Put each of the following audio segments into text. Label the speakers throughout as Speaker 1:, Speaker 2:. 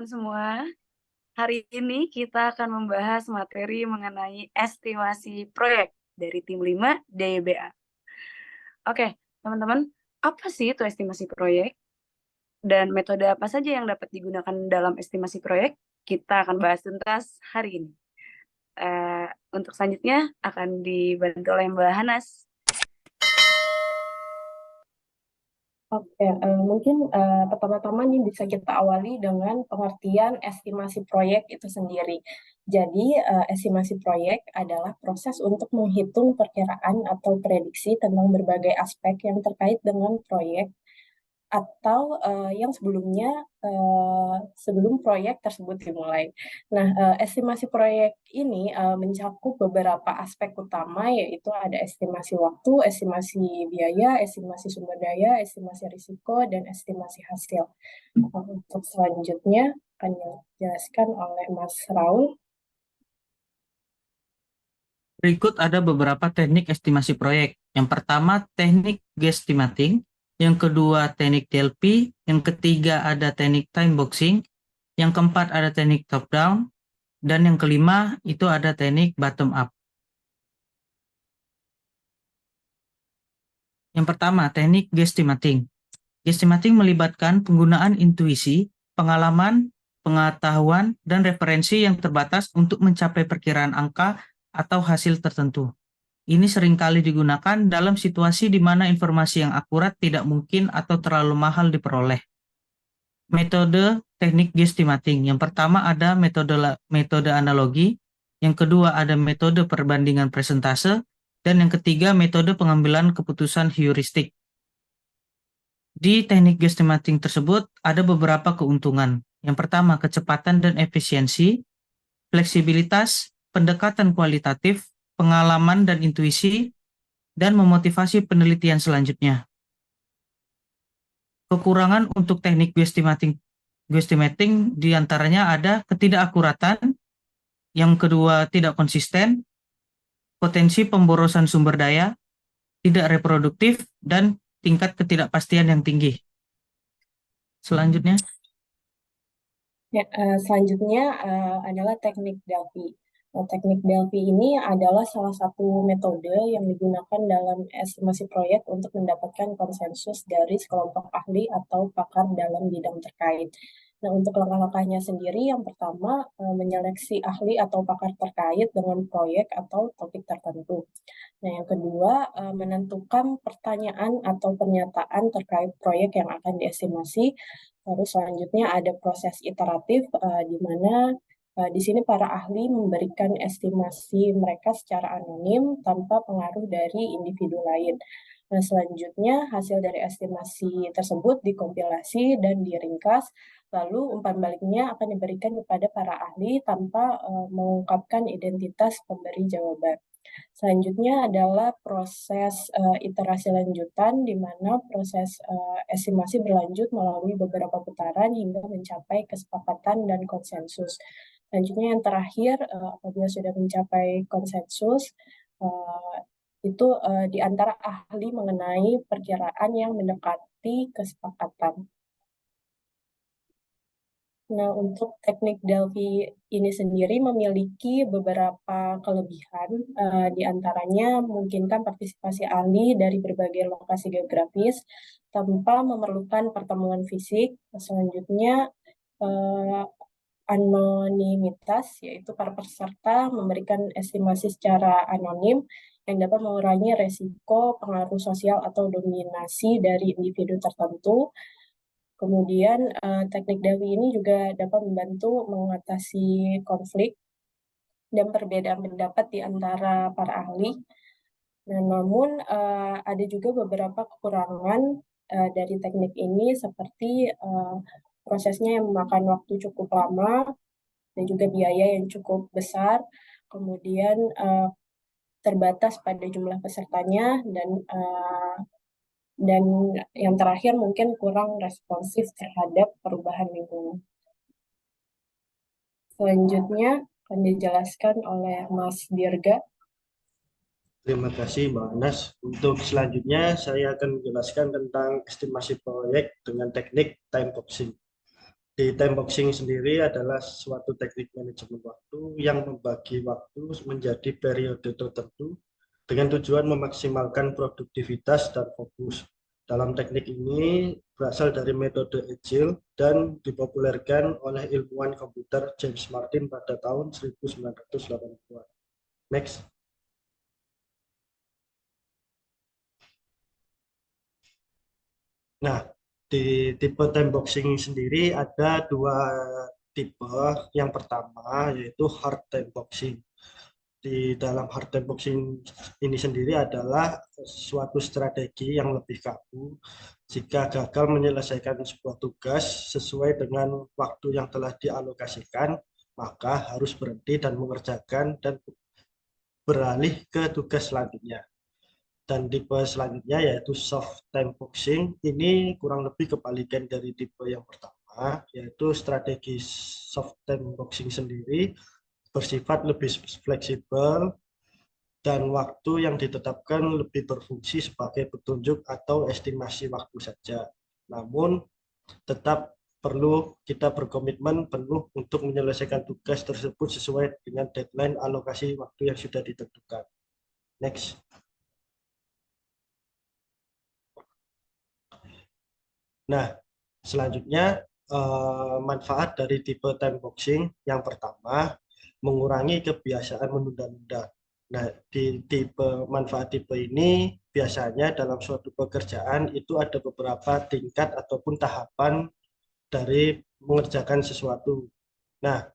Speaker 1: teman-teman semua. Hari ini kita akan membahas materi mengenai estimasi proyek dari tim 5 DYBA. Oke, teman-teman, apa sih itu estimasi proyek? Dan metode apa saja yang dapat digunakan dalam estimasi proyek? Kita akan bahas tuntas hari ini. Untuk selanjutnya akan dibantu oleh Mbak Hanas.
Speaker 2: Oke, mungkin pertama-tama nih bisa kita awali dengan pengertian estimasi proyek itu sendiri. Jadi, estimasi proyek adalah proses untuk menghitung perkiraan atau prediksi tentang berbagai aspek yang terkait dengan proyek atau yang sebelumnya sebelum proyek tersebut dimulai. Nah, estimasi proyek ini mencakup beberapa aspek utama, yaitu ada estimasi waktu, estimasi biaya, estimasi sumber daya, estimasi risiko, dan estimasi hasil. Untuk selanjutnya akan dijelaskan oleh Mas Raul.
Speaker 3: Berikut ada beberapa teknik estimasi proyek. Yang pertama, teknik guesstimating. Yang kedua, teknik DLP. Yang ketiga, ada teknik time boxing. Yang keempat, ada teknik top down. Dan yang kelima, itu ada teknik bottom up. Yang pertama, teknik guesstimating. Guesstimating melibatkan penggunaan intuisi, pengalaman, pengetahuan, dan referensi yang terbatas untuk mencapai perkiraan angka atau hasil tertentu. Ini seringkali digunakan dalam situasi di mana informasi yang akurat tidak mungkin atau terlalu mahal diperoleh. Metode teknik guesstimating. Yang pertama ada metode analogi, yang kedua ada metode perbandingan presentase, dan yang ketiga metode pengambilan keputusan heuristik. Di teknik guesstimating tersebut ada beberapa keuntungan. Yang pertama, kecepatan dan efisiensi, fleksibilitas, pendekatan kualitatif, pengalaman dan intuisi, dan memotivasi penelitian selanjutnya. Kekurangan untuk teknik guesstimating diantaranya ada ketidakakuratan, yang kedua tidak konsisten, potensi pemborosan sumber daya, tidak reproduktif, dan tingkat ketidakpastian yang tinggi. Selanjutnya.
Speaker 2: Ya, selanjutnya adalah teknik Delphi. Nah, teknik Delphi ini adalah salah satu metode yang digunakan dalam estimasi proyek untuk mendapatkan konsensus dari sekelompok ahli atau pakar dalam bidang terkait. Nah, untuk langkah-langkahnya sendiri, yang pertama menyeleksi ahli atau pakar terkait dengan proyek atau topik tertentu. Nah, yang kedua menentukan pertanyaan atau pernyataan terkait proyek yang akan diestimasi. Lalu selanjutnya ada proses iteratif di mana di sini para ahli memberikan estimasi mereka secara anonim tanpa pengaruh dari individu lain. Nah, selanjutnya hasil dari estimasi tersebut dikompilasi dan diringkas, lalu umpan baliknya akan diberikan kepada para ahli tanpa mengungkapkan identitas pemberi jawaban. Selanjutnya adalah proses iterasi lanjutan, di mana proses estimasi berlanjut melalui beberapa putaran hingga mencapai kesepakatan dan konsensus. Selanjutnya yang terakhir, apabila sudah mencapai konsensus, itu di antara ahli mengenai perkiraan yang mendekati kesepakatan. Nah, untuk teknik Delphi ini sendiri memiliki beberapa kelebihan, di antaranya memungkinkan partisipasi ahli dari berbagai lokasi geografis tanpa memerlukan pertemuan fisik. Selanjutnya, anonimitas, yaitu para peserta memberikan estimasi secara anonim yang dapat mengurangi resiko pengaruh sosial atau dominasi dari individu tertentu. Kemudian teknik Delphi ini juga dapat membantu mengatasi konflik dan perbedaan pendapat di antara para ahli. Nah, namun ada juga beberapa kekurangan dari teknik ini, seperti prosesnya yang memakan waktu cukup lama dan juga biaya yang cukup besar. Kemudian terbatas pada jumlah pesertanya dan yang terakhir mungkin kurang responsif terhadap perubahan lingkungan. Selanjutnya akan dijelaskan oleh Mas Dirga.
Speaker 4: Terima kasih Mbak Anas. Untuk selanjutnya saya akan menjelaskan tentang estimasi proyek dengan teknik time boxing. Di time boxing sendiri adalah suatu teknik manajemen waktu yang membagi waktu menjadi periode tertentu dengan tujuan memaksimalkan produktivitas dan fokus. Dalam teknik ini berasal dari metode Agile dan dipopulerkan oleh ilmuwan komputer James Martin pada tahun 1980-an. Next. Nah, di tipe time boxing sendiri ada dua tipe. Yang pertama yaitu hard time boxing. Di dalam hard time boxing ini sendiri adalah suatu strategi yang lebih kaku. Jika gagal menyelesaikan sebuah tugas sesuai dengan waktu yang telah dialokasikan, maka harus berhenti dan mengerjakan dan beralih ke tugas selanjutnya. Dan tipe selanjutnya yaitu soft time boxing. Ini kurang lebih kebalikan dari tipe yang pertama, yaitu strategi soft time boxing sendiri bersifat lebih fleksibel dan waktu yang ditetapkan lebih berfungsi sebagai petunjuk atau estimasi waktu saja. Namun tetap perlu kita berkomitmen penuh untuk menyelesaikan tugas tersebut sesuai dengan deadline alokasi waktu yang sudah ditentukan. Next. Nah, selanjutnya manfaat dari tipe time boxing yang pertama mengurangi kebiasaan menunda-nunda. Nah, di manfaat tipe ini biasanya dalam suatu pekerjaan itu ada beberapa tingkat ataupun tahapan dari mengerjakan sesuatu. Nah,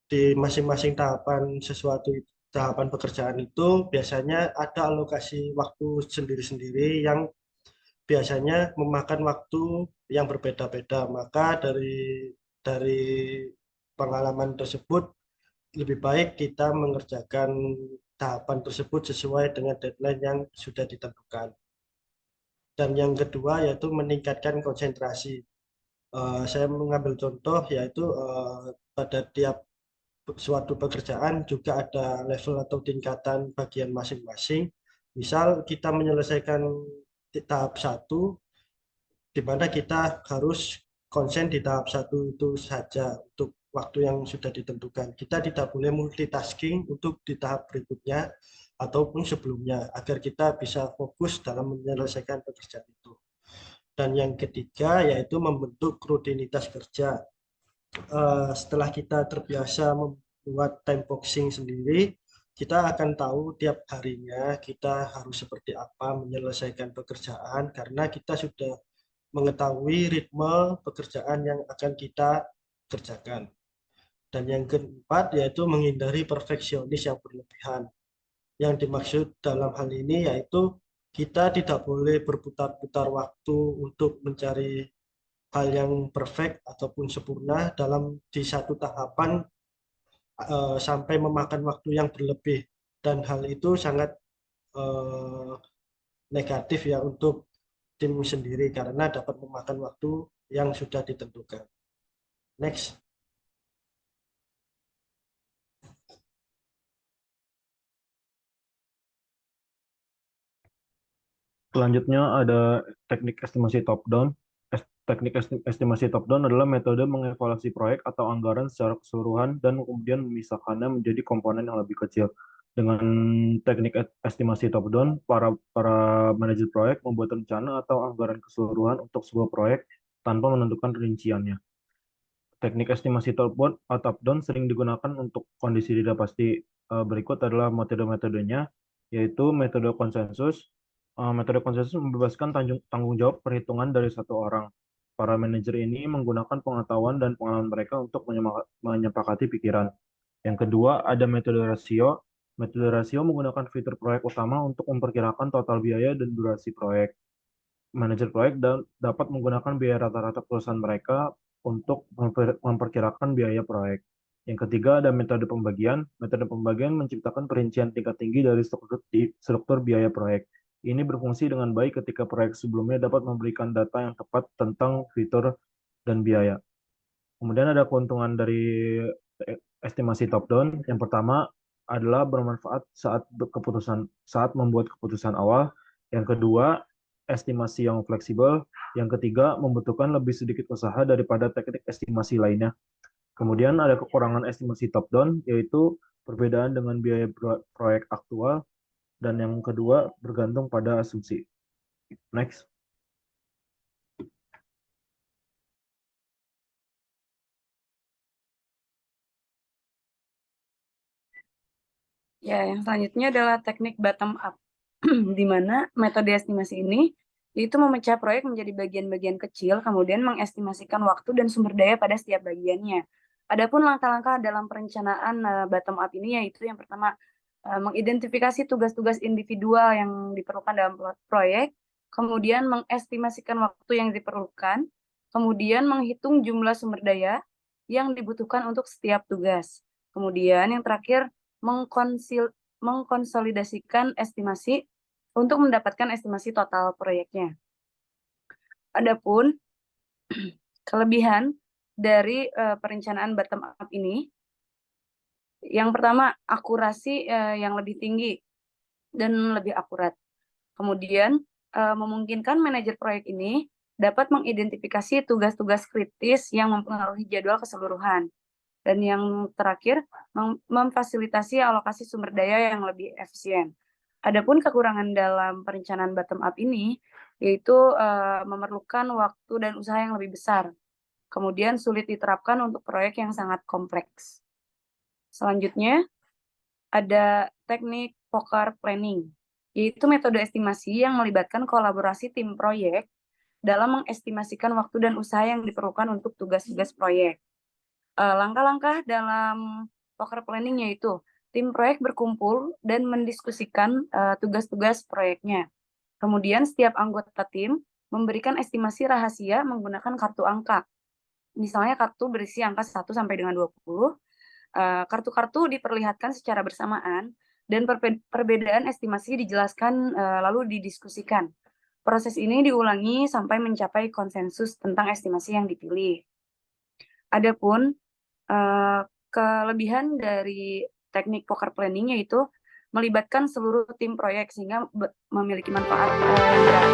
Speaker 4: di masing-masing tahapan pekerjaan itu biasanya ada alokasi waktu sendiri-sendiri yang biasanya memakan waktu yang berbeda-beda. Maka dari pengalaman tersebut lebih baik kita mengerjakan tahapan tersebut sesuai dengan deadline yang sudah ditentukan. Dan yang kedua yaitu meningkatkan konsentrasi. Saya mengambil contoh yaitu pada tiap suatu pekerjaan juga ada level atau tingkatan bagian masing-masing. Misal kita menyelesaikan tahap 1, di mana kita harus konsen di tahap 1 itu saja untuk waktu yang sudah ditentukan. Kita tidak boleh multitasking untuk di tahap berikutnya ataupun sebelumnya agar kita bisa fokus dalam menyelesaikan pekerjaan itu. Dan yang ketiga yaitu membentuk rutinitas kerja. Setelah kita terbiasa membuat time boxing sendiri, kita akan tahu tiap harinya kita harus seperti apa menyelesaikan pekerjaan karena kita sudah mengetahui ritme pekerjaan yang akan kita kerjakan. Dan yang keempat yaitu menghindari perfeksionis yang berlebihan. Yang dimaksud dalam hal ini yaitu kita tidak boleh berputar-putar waktu untuk mencari hal yang perfect ataupun sempurna di satu tahapan sampai memakan waktu yang berlebih. Dan hal itu sangat negatif ya untuk tim sendiri karena dapat memakan waktu yang sudah ditentukan. Next.
Speaker 5: Selanjutnya ada teknik estimasi top-down. Teknik estimasi top-down adalah metode mengevaluasi proyek atau anggaran secara keseluruhan dan kemudian memisahkannya menjadi komponen yang lebih kecil. Dengan teknik estimasi top-down, para manajer proyek membuat rencana atau anggaran keseluruhan untuk sebuah proyek tanpa menentukan rinciannya. Teknik estimasi top-down sering digunakan untuk kondisi tidak pasti. Berikut adalah metode-metodenya, yaitu metode konsensus. Metode konsensus membebaskan tanggung jawab perhitungan dari satu orang. Para manajer ini menggunakan pengetahuan dan pengalaman mereka untuk menyepakati pikiran. Yang kedua, ada metode rasio. Metode rasio menggunakan fitur proyek utama untuk memperkirakan total biaya dan durasi proyek. Manajer proyek dapat menggunakan biaya rata-rata perusahaan mereka untuk memperkirakan biaya proyek. Yang ketiga, ada metode pembagian. Metode pembagian menciptakan perincian tingkat tinggi dari struktur biaya proyek. Ini berfungsi dengan baik ketika proyek sebelumnya dapat memberikan data yang tepat tentang fitur dan biaya. Kemudian ada keuntungan dari estimasi top-down. Yang pertama adalah bermanfaat saat membuat keputusan awal. Yang kedua, estimasi yang fleksibel. Yang ketiga, membutuhkan lebih sedikit usaha daripada teknik estimasi lainnya. Kemudian ada kekurangan estimasi top-down, yaitu perbedaan dengan biaya proyek aktual. Dan yang kedua, bergantung pada asumsi. Next.
Speaker 1: Ya, yang selanjutnya adalah teknik bottom up, di mana metode estimasi ini itu memecah proyek menjadi bagian-bagian kecil, kemudian mengestimasikan waktu dan sumber daya pada setiap bagiannya. Adapun langkah-langkah dalam perencanaan bottom up ini yaitu yang pertama, mengidentifikasi tugas-tugas individual yang diperlukan dalam proyek, kemudian mengestimasikan waktu yang diperlukan, kemudian menghitung jumlah sumber daya yang dibutuhkan untuk setiap tugas. Kemudian yang terakhir, mengkonsolidasikan estimasi untuk mendapatkan estimasi total proyeknya. Adapun kelebihan dari perencanaan bottom up ini, yang pertama akurasi yang lebih tinggi dan lebih akurat. Kemudian memungkinkan manajer proyek ini dapat mengidentifikasi tugas-tugas kritis yang mempengaruhi jadwal keseluruhan. Dan yang terakhir, memfasilitasi alokasi sumber daya yang lebih efisien. Adapun kekurangan dalam perencanaan bottom up ini, yaitu memerlukan waktu dan usaha yang lebih besar. Kemudian sulit diterapkan untuk proyek yang sangat kompleks. Selanjutnya, ada teknik POCAR planning, yaitu metode estimasi yang melibatkan kolaborasi tim proyek dalam mengestimasikan waktu dan usaha yang diperlukan untuk tugas-tugas proyek. Langkah-langkah dalam POCAR planning yaitu tim proyek berkumpul dan mendiskusikan tugas-tugas proyeknya. Kemudian setiap anggota tim memberikan estimasi rahasia menggunakan kartu angka. Misalnya kartu berisi angka 1 sampai dengan 20. Kartu-kartu diperlihatkan secara bersamaan dan perbedaan estimasi dijelaskan lalu didiskusikan. Proses ini diulangi sampai mencapai konsensus tentang estimasi yang dipilih. Adapun kelebihan dari teknik POCAR planning yaitu melibatkan seluruh tim proyek sehingga memiliki manfaat yang berarti.